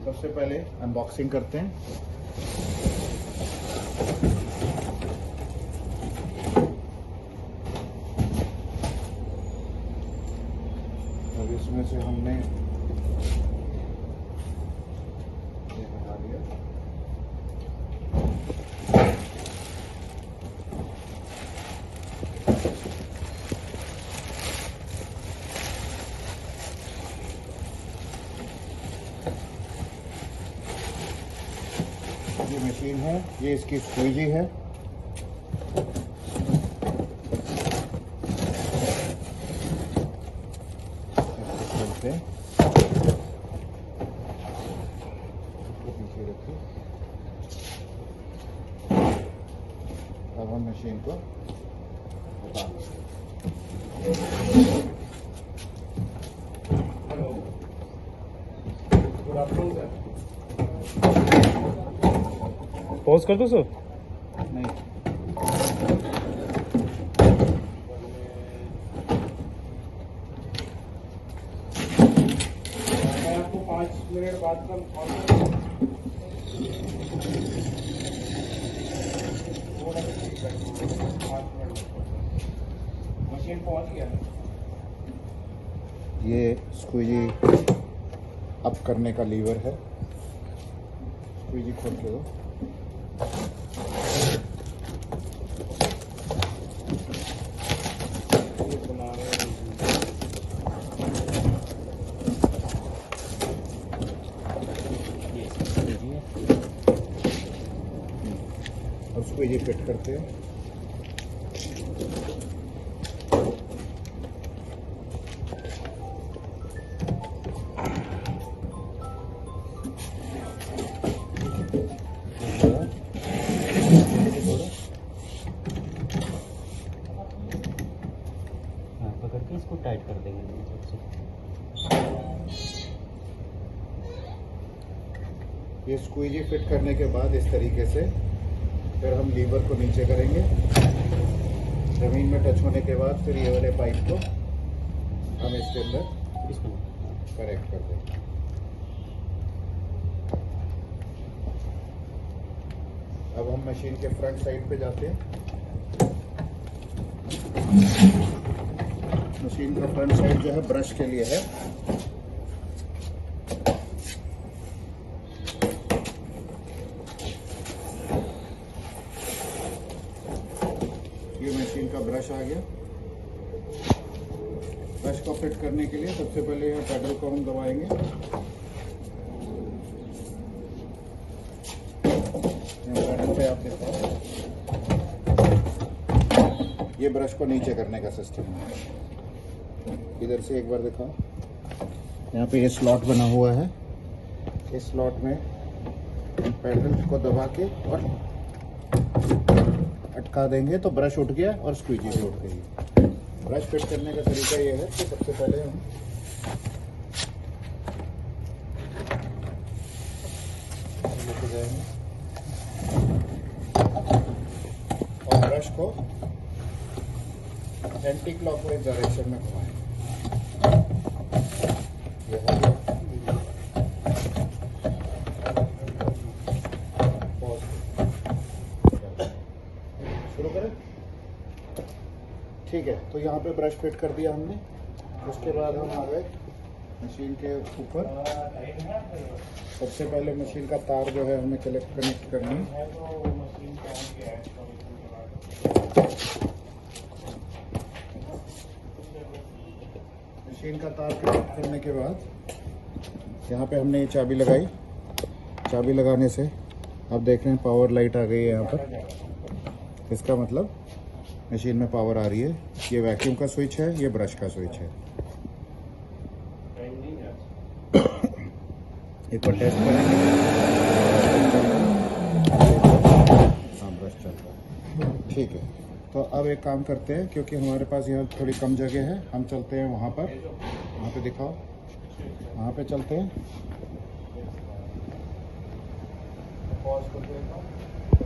सबसे पहले अनबॉक्सिंग करते हैं। अब इसमें से हमने ये हटा दिया। ये मशीन है, ये इसकी स्क्वीजी है। चलते हैं, पीछे रखिए। अब हम मशीन को हटा देंगे। पॉज कर दो सर। नहीं, आपको 5 मिनट बाद का मशीन पहुंच गया। ये स्क्वीजी अप करने का लीवर है। स्क्वीजी खोल के दो। और स्क्वीजी फिट करते हैं। पकड़ के इसको टाइट कर देंगे। ये स्क्वीजी फिट करने के बाद इस तरीके से फिर हम लीवर को नीचे करेंगे। जमीन में टच होने के बाद फिर ये वाले पाइप को हम इसके अंदर करेक्ट कर देंगे। अब हम मशीन के फ्रंट साइड पे जाते हैं। मशीन का फ्रंट साइड जो है ब्रश के लिए है। ये मशीन का ब्रश आ गया। ब्रश को फिट करने के लिए सबसे पहले यहाँ पैडल को हम दबाएंगे। पैडल पे आप देखो, ये ब्रश को नीचे करने का सिस्टम है। इधर से एक बार दिखाओ, यहाँ पे ये स्लॉट बना हुआ है। इस स्लॉट में पैडल को दबा के और अटका देंगे तो ब्रश उठ गया और स्क्वीजी भी उठ गई। ब्रश फिट करने का तरीका ये है कि सबसे पहले हम लेके जाएंगे और ब्रश को एंटी क्लॉकवाइज डायरेक्शन में घुमाएंगे। ये हो गया। शुरू करें? ठीक है, तो यहाँ पे ब्रश फिट कर दिया हमने। उसके बाद हम आ गए मशीन के ऊपर। सबसे पहले मशीन का तार जो है हमें कनेक्ट करनी है। मशीन का तार कनेक्ट करने के बाद यहाँ पे हमने ये चाबी लगाई। चाबी लगाने से आप देख रहे हैं पावर लाइट आ गई है यहाँ पर। इसका मतलब मशीन में पावर आ रही है। ये वैक्यूम का स्विच है, ये ब्रश का स्विच है। एक बार टेस्ट करेंगे। हाँ, ब्रश चल रहा है। ठीक है, तो अब एक काम करते हैं, क्योंकि हमारे पास यहाँ थोड़ी कम जगह है, हम चलते हैं वहाँ पर। वहाँ पे दिखाओ, वहाँ पे चलते हैं।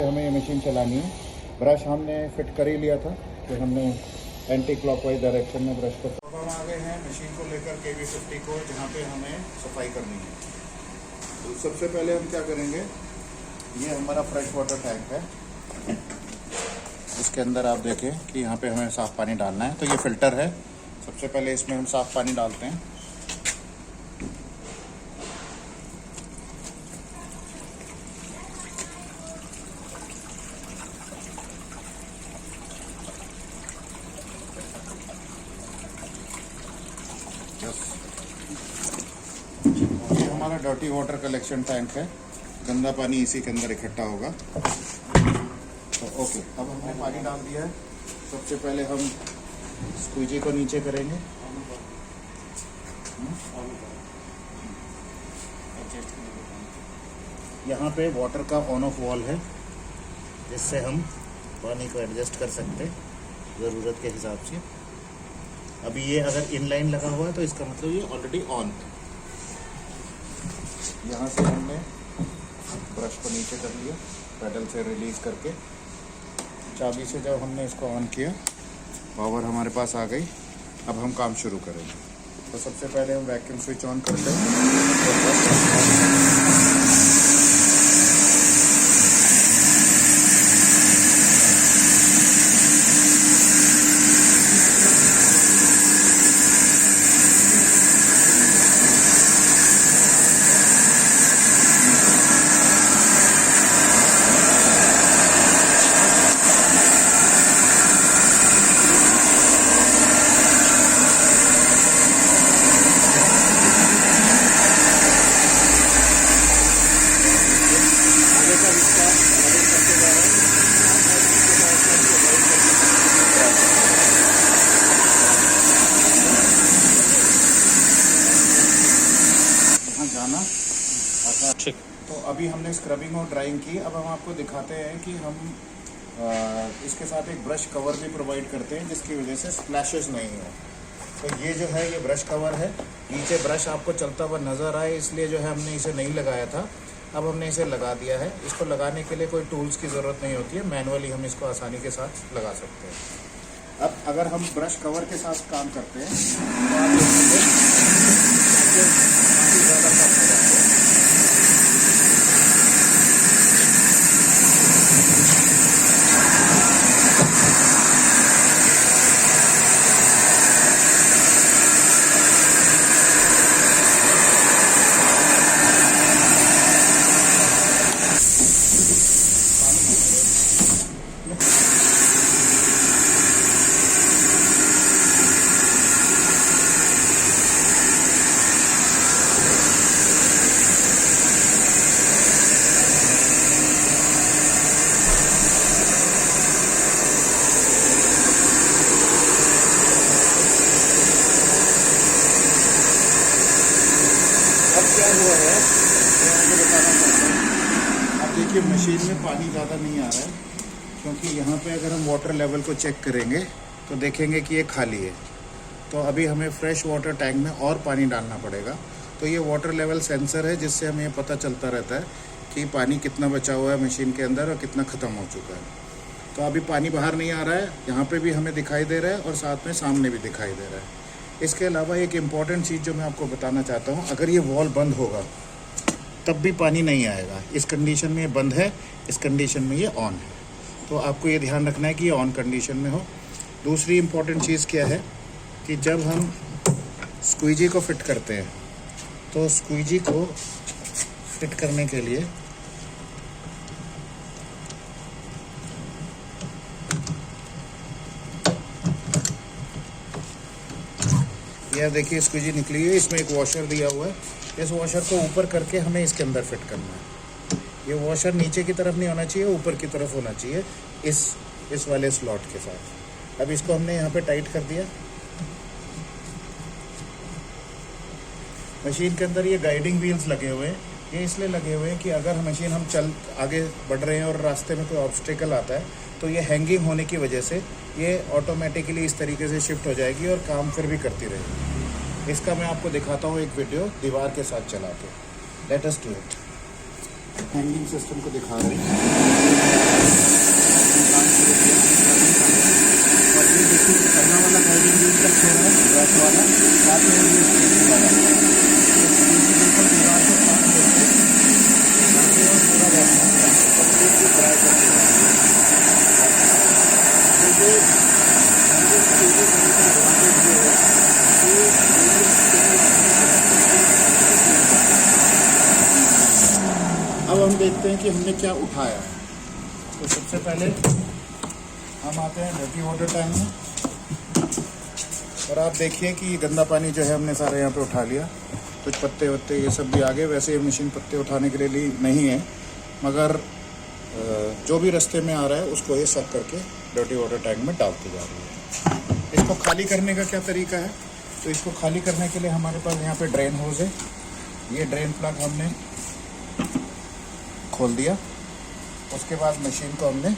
हमें ये मशीन चलानी है। ब्रश हमने फिट कर ही लिया था, फिर हमने एंटी क्लॉकवाइज डायरेक्शन में ब्रश को। अब हम आ गए हैं मशीन को लेकर KV50 को, जहाँ पे हमें सफाई करनी है। सबसे पहले हम क्या करेंगे, ये हमारा फ्रेश वाटर टैंक है। इसके अंदर आप देखें कि यहाँ पे हमें साफ़ पानी डालना है। तो ये फ़िल्टर है। सबसे पहले इसमें हम साफ़ पानी डालते हैं। ये हमारा डर्टी वाटर कलेक्शन टैंक है। गंदा पानी इसी के अंदर इकट्ठा होगा। तो ओके, अब हमने पानी डाल दिया है। सबसे पहले हम स्क्वीजी को नीचे करेंगे। यहाँ पे वाटर का ऑन ऑफ वॉल है, जिससे हम पानी को एडजस्ट कर सकते हैं ज़रूरत के हिसाब से। अभी ये अगर इनलाइन लगा हुआ है तो इसका मतलब ये ऑलरेडी ऑन है। यहाँ से हमने ब्रश को नीचे कर लिया, पैडल से रिलीज़ करके। चाबी से जब हमने इसको ऑन किया, पावर हमारे पास आ गई। अब हम काम शुरू करेंगे। तो सबसे पहले हम वैक्यूम स्विच ऑन करते हैं। ठीक। तो अभी हमने स्क्रबिंग और ड्राइंग की। अब हम आपको दिखाते हैं कि हम इसके साथ एक ब्रश कवर भी प्रोवाइड करते हैं, जिसकी वजह से स्प्लैशेस नहीं हो। तो ये जो है, ये ब्रश कवर है। नीचे ब्रश आपको चलता हुआ नज़र आए, इसलिए जो है हमने इसे नहीं लगाया था। अब हमने इसे लगा दिया है। इसको लगाने के लिए कोई टूल्स की ज़रूरत नहीं होती है, मैनुअली हम इसको आसानी के साथ लगा सकते हैं। अब अगर हम ब्रश कवर के साथ काम करते हैं तो आप देखेंगे काफ़ी ज़्यादा कम हो जाते हैं। अब क्या हुआ है, मैं आपको बताना चाहता हूँ। अब देखिए मशीन में पानी ज़्यादा नहीं आ रहा है, क्योंकि यहाँ पे अगर हम वाटर लेवल को चेक करेंगे तो देखेंगे कि ये खाली है। तो अभी हमें फ्रेश वाटर टैंक में और पानी डालना पड़ेगा। तो ये वाटर लेवल सेंसर है, जिससे हमें ये पता चलता रहता है कि पानी कितना बचा हुआ है मशीन के अंदर और कितना ख़त्म हो चुका है। तो अभी पानी बाहर नहीं आ रहा है, यहाँ पे भी हमें दिखाई दे रहा है और साथ में सामने भी दिखाई दे रहा है। इसके अलावा एक इम्पॉर्टेंट चीज़ जो मैं आपको बताना चाहता हूँ, अगर ये वॉल बंद होगा तब भी पानी नहीं आएगा। इस कंडीशन में ये बंद है, इस कंडीशन में ये ऑन है। तो आपको ये ध्यान रखना है कि ये ऑन कंडीशन में हो। दूसरी इम्पॉर्टेंट चीज़ क्या है कि जब हम स्क्वीजी को फिट करते हैं, तो स्क्वीजी को फिट करने के लिए यह देखिए स्क्वीजी निकली है, इसमें एक वॉशर दिया हुआ है। इस वॉशर को ऊपर करके हमें इसके अंदर फिट करना है। ये वॉशर नीचे की तरफ नहीं होना चाहिए, ऊपर की तरफ होना चाहिए, इस वाले स्लॉट के साथ। अब इसको हमने यहाँ पे टाइट कर दिया। मशीन के अंदर ये गाइडिंग व्हील्स लगे हुए हैं। ये इसलिए लगे हुए हैं कि अगर मशीन हम चल आगे बढ़ रहे हैं और रास्ते में कोई ऑब्स्टेकल आता है, तो ये हैंगिंग होने की वजह से ये ऑटोमेटिकली इस तरीके से शिफ्ट हो जाएगी और काम फिर भी करती रहेगी। इसका मैं आपको दिखाता हूँ एक वीडियो दीवार के साथ चला के। Let us do it. Hanging system को दिखा रहे हैं। और ये देखिए पहला वाला गाइडिंग व्हील का छोड़ है, ब्रश वाला, साथ में ये वाला। बिल्कुल दीवार के साथ अब हम देखते हैं कि हमने क्या उठाया। तो सबसे पहले हम आते हैं डर्टी वाटर टैंक में, और आप देखिए कि गंदा पानी जो है हमने सारा यहाँ पे उठा लिया। कुछ पत्ते वत्ते ये सब भी आ गए। वैसे ये मशीन पत्ते उठाने के लिए नहीं है, मगर जो भी रास्ते में आ रहा है उसको ये सब करके डर्टी वाटर टैंक में डालती जा रही है। इसको खाली करने का क्या तरीका है? तो इसको खाली करने के लिए हमारे पास यहाँ पे ड्रेन होज है। ये ड्रेन प्लग हमने खोल दिया, उसके बाद मशीन को हमने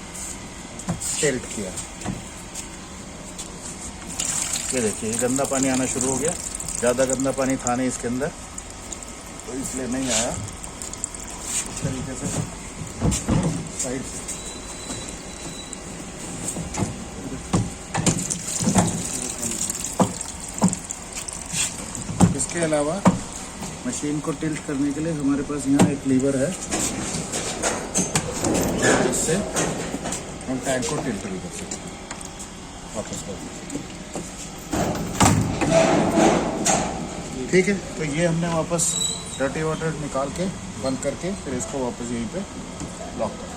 टिल्ट किया। ये देखिए, गंदा पानी आना शुरू हो गया। ज़्यादा गंदा पानी था नहीं इसके अंदर, तो इसलिए नहीं आया। इस तरीके से साइड से इसके अलावा मशीन को टिल्ट करने के लिए हमारे पास यहाँ एक लीवर है, जिससे हम टैंक को टिल्ट भी कर सकते हैं वापस कर। ठीक है, तो ये हमने वापस डर्टी वाटर निकाल के बंद करके फिर इसको वापस यहीं पे लॉक कर।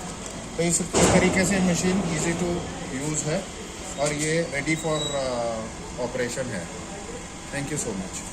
तो इस तरीके से मशीन इजी टू यूज़ है और ये रेडी फॉर ऑपरेशन है। Thank you so much.